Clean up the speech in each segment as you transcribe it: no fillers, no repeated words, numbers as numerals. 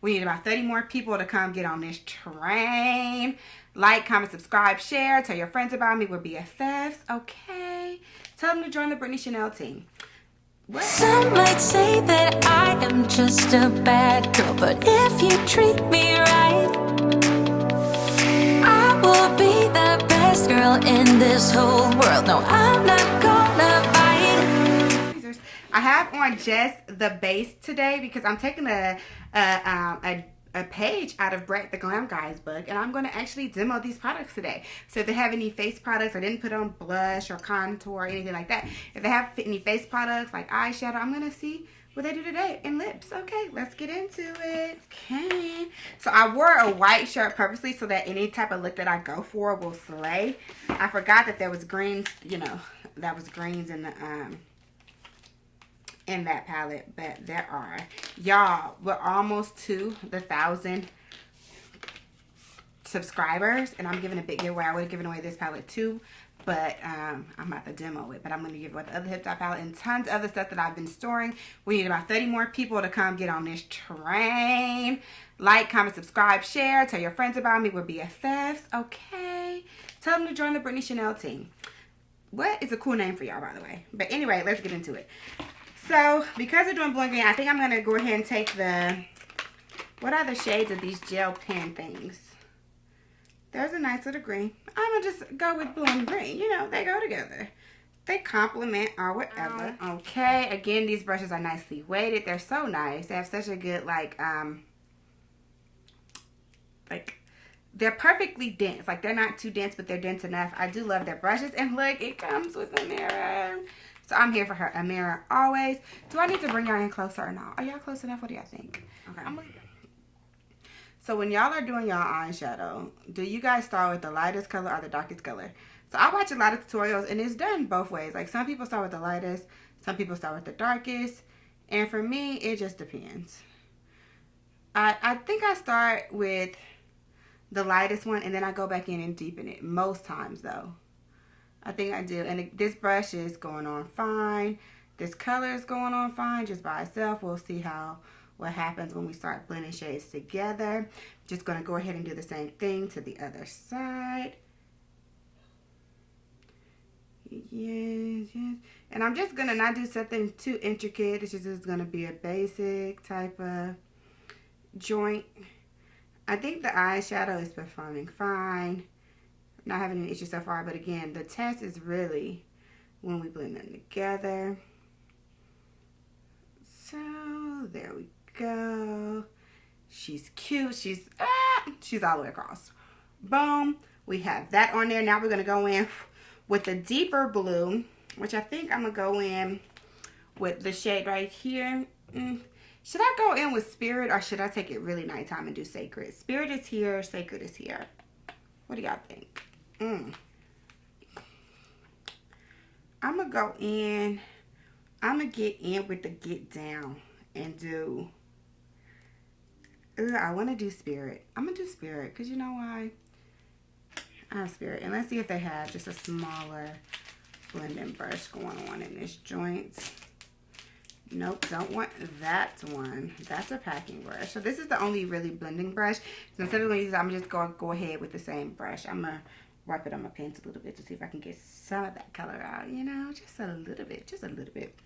We need about 30 more people to come get on this train. Like, comment, subscribe, share. Tell your friends about me. We're BFFs, okay? Tell them to join the Brittany Chanel team. What? Some might say that I am just a bad girl, but if you treat me right, I will be the best girl in this whole world. No, I'm not gonna bite. I have on just the base today because I'm taking a page out of Brett the Glam Guy's book, and I'm going to actually demo these products today. So if they have any face products, I didn't put on blush or contour or anything like that. If they have any face products like eyeshadow, I'm going to see what they do today. And lips. Okay, let's get into it. Okay. So I wore a white shirt purposely so that any type of look that I go for will slay. I forgot that there was greens, you know, that was greens in the in that palette, but there are. Y'all, we're almost to the 1,000 subscribers, and I'm giving a big giveaway. I would have given away this palette too, but I'm about to demo it. But I'm going to give away the other Hipdot palette and tons of other stuff that I've been storing. We need about 30 more people to come get on this train. Like, comment, subscribe, share. Tell your friends about me. We're BFFs, okay? Tell them to join the Brittany Chanel team. What is a cool name for y'all, by the way? But anyway, let's get into it. So, because we're doing blending, I think I'm going to go ahead and take the, what are the shades of these gel pen things? There's a nice little green. I'm going to just go with blue and green. You know, they go together. They complement or whatever. Okay, again, these brushes are nicely weighted. They're so nice. They have such a good, like, they're perfectly dense. Like, they're not too dense, but they're dense enough. I do love their brushes. And look, it comes with a mirror. So I'm here for her. A mirror always. Do I need to bring y'all in closer or not? Are y'all close enough? What do y'all think? Okay. So when y'all are doing y'all eyeshadow, do you guys start with the lightest color or the darkest color? So I watch a lot of tutorials and it's done both ways. Like some people start with the lightest, some people start with the darkest. And for me, it just depends. I think I start with the lightest one and then I go back in and deepen it. Most times though. I think I do. And this brush is going on fine. This color is going on fine just by itself. We'll see what happens when we start blending shades together. Just going to go ahead and do the same thing to the other side. Yes, yes. And I'm just going to not do something too intricate. It's just going to be a basic type of joint. I think the eyeshadow is performing fine. Not having any issues so far, but again, the test is really when we blend them together. So there we go. She's cute. She's all the way across. Boom. We have that on there. Now we're gonna go in with the deeper blue, which I think I'm gonna go in with the shade right here. Should I go in with Spirit or should I take it really nighttime and do Sacred? Spirit is here. Sacred is here. What do y'all think? I'm going to go in. I'm going to get in with the Get Down and do. I want to do Spirit. I'm going to do Spirit because you know why? I have Spirit. And let's see if they have just a smaller blending brush going on in this joint. Nope, don't want that one. That's a packing brush. So this is the only really blending brush. So instead of going to use it, I'm just going to go ahead with the same brush. I'm going to wipe it on my pants a little bit to see if I can get some of that color out, you know, just a little bit, just a little bit.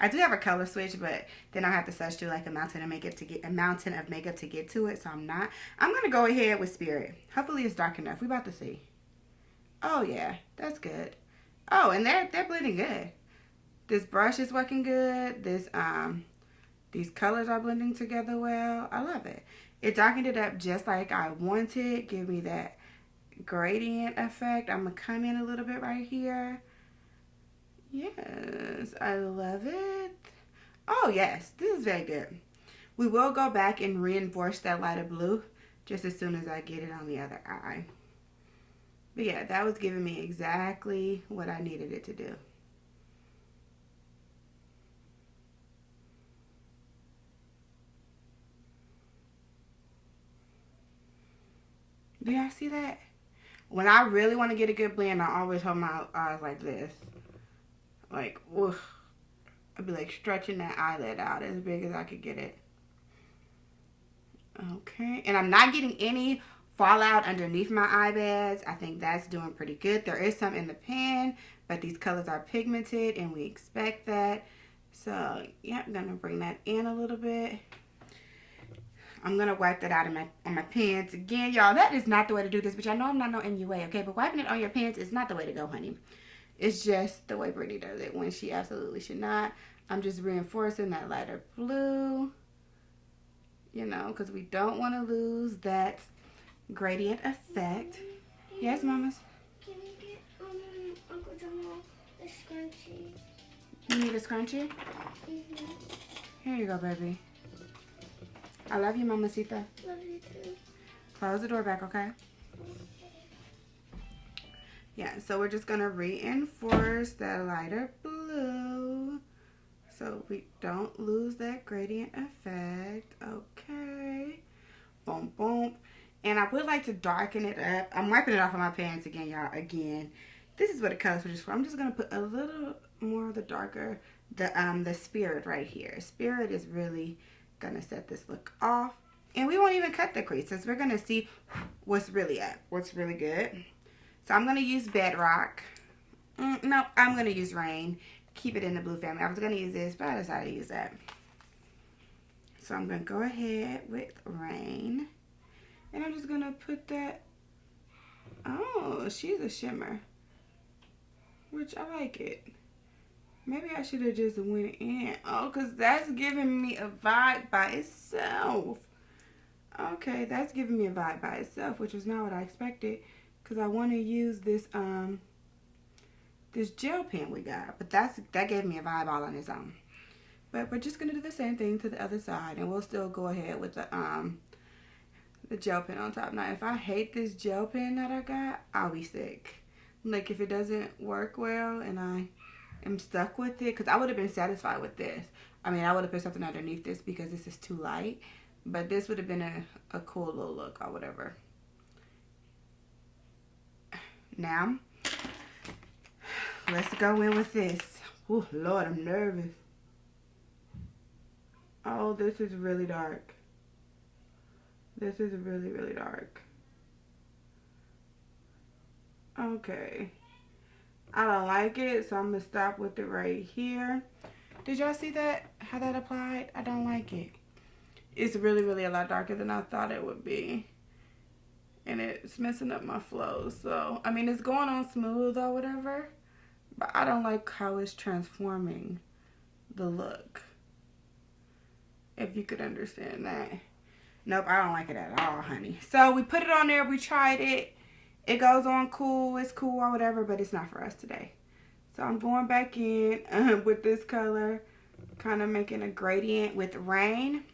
I do have a color switch, but then I have to search through like a mountain of makeup to get to it, so I'm not. I'm gonna go ahead with Spirit. Hopefully it's dark enough. We about to see. Oh yeah, that's good. Oh, and they're blending good. This brush is working good. These colors are blending together well. I love it. It darkened it up just like I wanted. Give me that gradient effect. I'm gonna come in a little bit right here. Yes, I love it. Oh yes, this is very good. We will go back and reinforce that lighter blue just as soon as I get it on the other eye. But yeah, that was giving me exactly what I needed it to do. Do y'all see that? When I really want to get a good blend, I always hold my eyes like this. Like, oof. I'd be like stretching that eyelid out as big as I could get it. Okay, and I'm not getting any fallout underneath my eye bags. I think that's doing pretty good. There is some in the pan, but these colors are pigmented and we expect that. So yeah, I'm gonna bring that in a little bit. I'm gonna wipe that out on my pants. Again, y'all, that is not the way to do this, but y'all know I'm not no MUA, okay? But wiping it on your pants is not the way to go, honey. It's just the way Brittany does it when she absolutely should not. I'm just reinforcing that lighter blue, you know, because we don't want to lose that gradient effect. Yes, mamas? Can you get Uncle Jamal a scrunchie? You need a scrunchie? Here you go, baby. I love you, mamacita. Love you too. Close the door back, okay? Yeah, so we're just going to reinforce that lighter blue so we don't lose that gradient effect. Okay. Boom, boom. And I would like to darken it up. I'm wiping it off of my pants again, y'all. Again, this is what it colors for. I'm just going to put a little more of the darker, the Spirit right here. Spirit is really going to set this look off. And we won't even cut the creases. We're going to see what's really up, what's really good. So I'm going to use Bedrock. No, I'm going to use Rain. Keep it in the blue family. I was going to use this, but I decided to use that. So I'm going to go ahead with Rain. And I'm just going to put that. Oh, she's a shimmer. Which I like it. Maybe I should have just went in. Oh, because that's giving me a vibe by itself. Okay, that's giving me a vibe by itself, which was not what I expected. Because I want to use this this gel pen we got. But that gave me a vibe all on its own. But we're just going to do the same thing to the other side. And we'll still go ahead with the gel pen on top. Now, if I hate this gel pen that I got, I'll be sick. Like, if it doesn't work well and I am stuck with it. Because I would have been satisfied with this. I mean, I would have put something underneath this because this is too light. But this would have been a cool little look or whatever. Now, let's go in with this. Oh, Lord, I'm nervous. Oh, this is really dark. This is really, really dark. Okay. I don't like it, so I'm going to stop with it right here. Did y'all see that? How that applied? I don't like it. It's really, really a lot darker than I thought it would be. And it's messing up my flow. So, I mean, it's going on smooth or whatever. But I don't like how it's transforming the look. If you could understand that. Nope, I don't like it at all, honey. So, we put it on there. We tried it. It goes on cool. It's cool or whatever. But it's not for us today. So, I'm going back in with this color. Kind of making a gradient with Rain.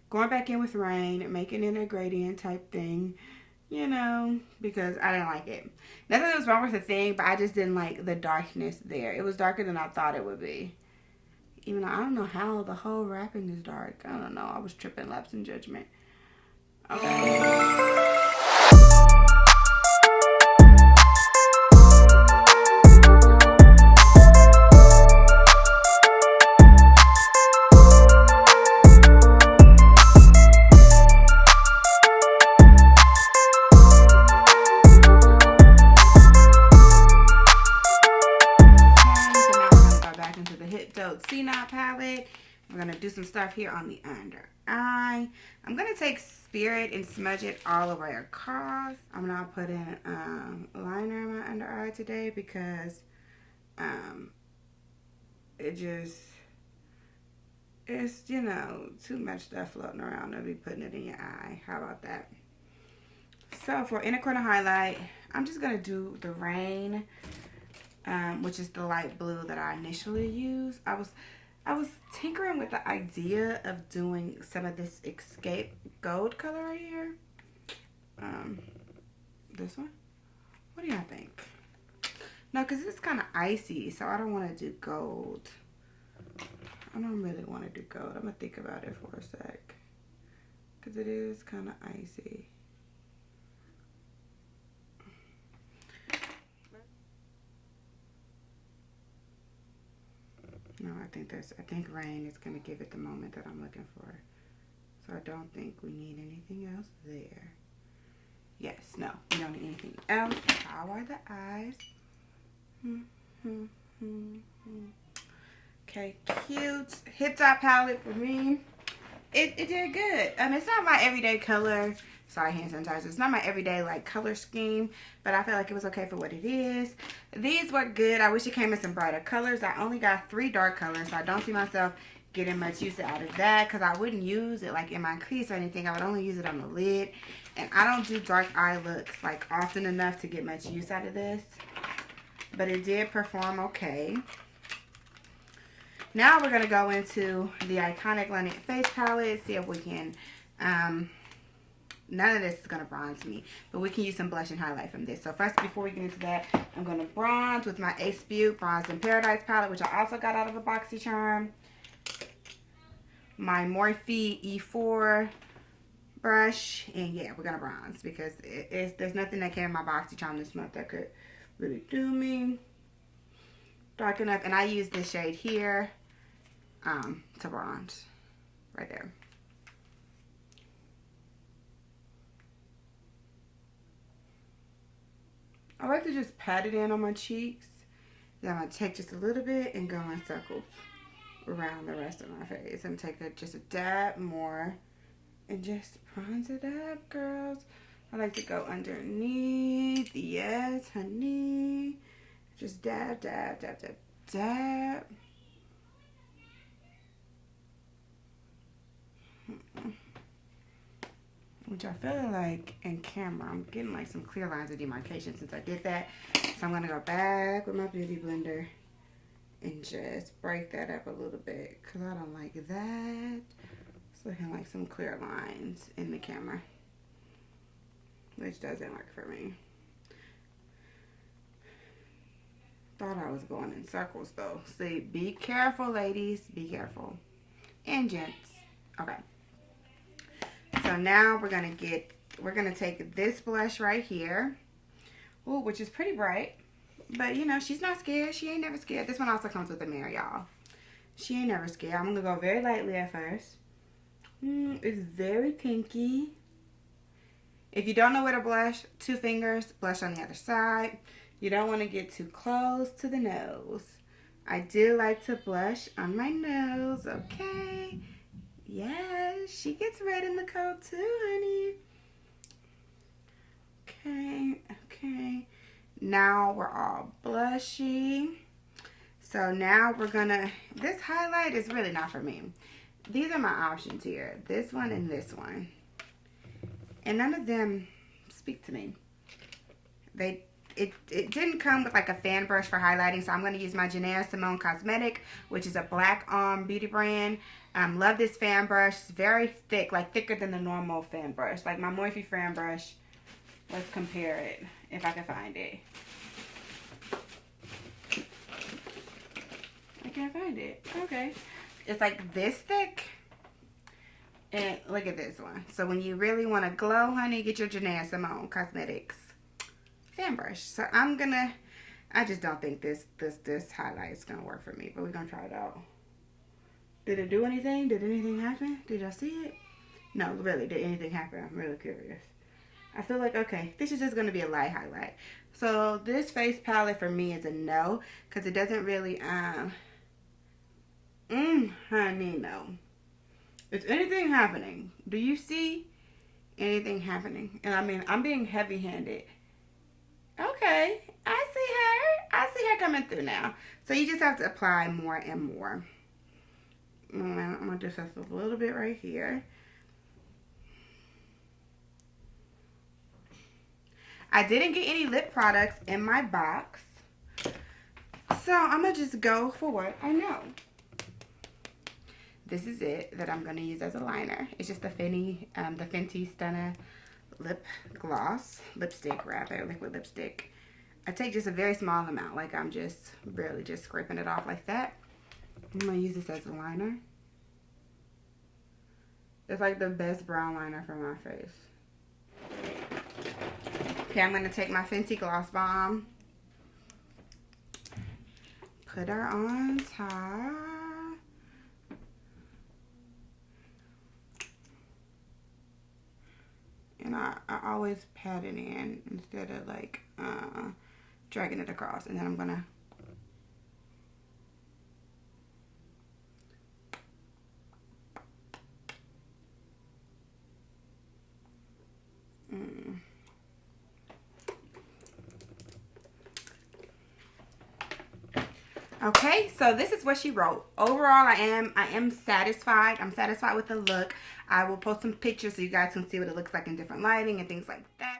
Going back in with Rain. Making it a gradient type thing. You know, because I didn't like it. Nothing was wrong with the thing, but I just didn't like the darkness there. It was darker than I thought it would be. Even though I don't know how the whole wrapping is dark. I don't know. I was tripping, lapse in judgment. Okay. Hipdot Cenote palette. We're going to do some stuff here on the under eye. I'm going to take Spirit and smudge it all the way across. I'm not putting liner in my under eye today because it's, you know, too much stuff floating around to be putting it in your eye. How about that? So for inner corner highlight, I'm just going to do the Rain. Which is the light blue that I initially used. I was tinkering with the idea of doing some of this Escape gold color right here. This one. What do y'all think? No, because it's kind of icy, so I don't want to do gold. I don't really want to do gold. I'm going to think about it for a sec. Because it is kind of icy. No, I think Rain is going to give it the moment that I'm looking for. So I don't think we need anything else there. Yes, no, we don't need anything else. How are the eyes? Okay, cute. Hipdot palette for me. It did good. It's not my everyday color. Sorry, hand sanitizer. It's not my everyday like color scheme, but I feel like it was okay for what it is. These were good. I wish it came in some brighter colors. I only got 3 dark colors, so I don't see myself getting much use out of that because I wouldn't use it like in my crease or anything. I would only use it on the lid, and I don't do dark eye looks like often enough to get much use out of this, but it did perform okay. Now we're going to go into the Iconic London Face Palette, see if we can, none of this is going to bronze me, but we can use some blush and highlight from this. So first, before we get into that, I'm going to bronze with my Ace Beauty Bronze in Paradise palette, which I also got out of a BoxyCharm. My Morphe E4 brush, and yeah, we're going to bronze because there's nothing that came in my BoxyCharm this month that could really do me. Dark enough, and I use this shade here to bronze right there. I like to just pat it in on my cheeks. Then I'm going to take just a little bit and go in circles around the rest of my face. I'm going to take just a dab more and just bronze it up, girls. I like to go underneath. Yes, honey. Just dab, dab, dab, dab, dab. Which I feel like in camera, I'm getting like some clear lines of demarcation since I did that. So I'm going to go back with my Beauty Blender and just break that up a little bit because I don't like that. It's looking like some clear lines in the camera, which doesn't work for me. Thought I was going in circles though. See, be careful, ladies. Be careful. And gents. Okay. So now we're gonna take this blush right here. Ooh, which is pretty bright. But you know, she's not scared. She ain't never scared. This one also comes with a mirror, y'all. She ain't never scared. I'm gonna go very lightly at first. It's very pinky. If you don't know where to blush, 2 fingers, blush on the other side. You don't want to get too close to the nose. I do like to blush on my nose, okay? Yes, she gets red in the coat too, honey. Okay, okay. Now we're all blushy. So now we're gonna, this highlight is really not for me. These are my options here. This one and this one. And none of them speak to me. It didn't come with like a fan brush for highlighting, so I'm going to use my Eyeshadow Cosmetic, which is a black beauty brand. Love this fan brush. It's very thick, like thicker than the normal fan brush. Like my Morphe fan brush. Let's compare it, if I can find it. I can't find it. Okay. It's like this thick. And look at this one. So when you really want to glow, honey, get your Eyeshadow Cosmetics fan brush. So I just don't think this highlight is gonna work for me, but we're gonna try it out. Did it do anything? Did anything happen? Did y'all see it? No, really, did anything happen? I'm really curious. I feel like, okay, this is just gonna be a light highlight. So this face palette for me is a no, because it doesn't really, honey, no. Is anything happening? Do you see anything happening? And I mean, I'm being heavy-handed. Okay, I see her coming through now. So you just have to apply more and more. I'm gonna do just a little bit right here. I didn't get any lip products in my box, so I'm gonna just go for what I know. This is it that I'm gonna use as a liner. It's just the Fenty Stunner lipstick rather, liquid lipstick. I take just a very small amount, like I'm just barely just scraping it off like that. I'm gonna use this as a liner. It's like the best brown liner for my face. Okay, I'm gonna take my Fenty Gloss Bomb, put her on top. And I always pat it in instead of like dragging it across. And then I'm gonna Okay, so this is what she wrote. Overall, I am satisfied. I'm satisfied with the look. I will post some pictures so you guys can see what it looks like in different lighting and things like that.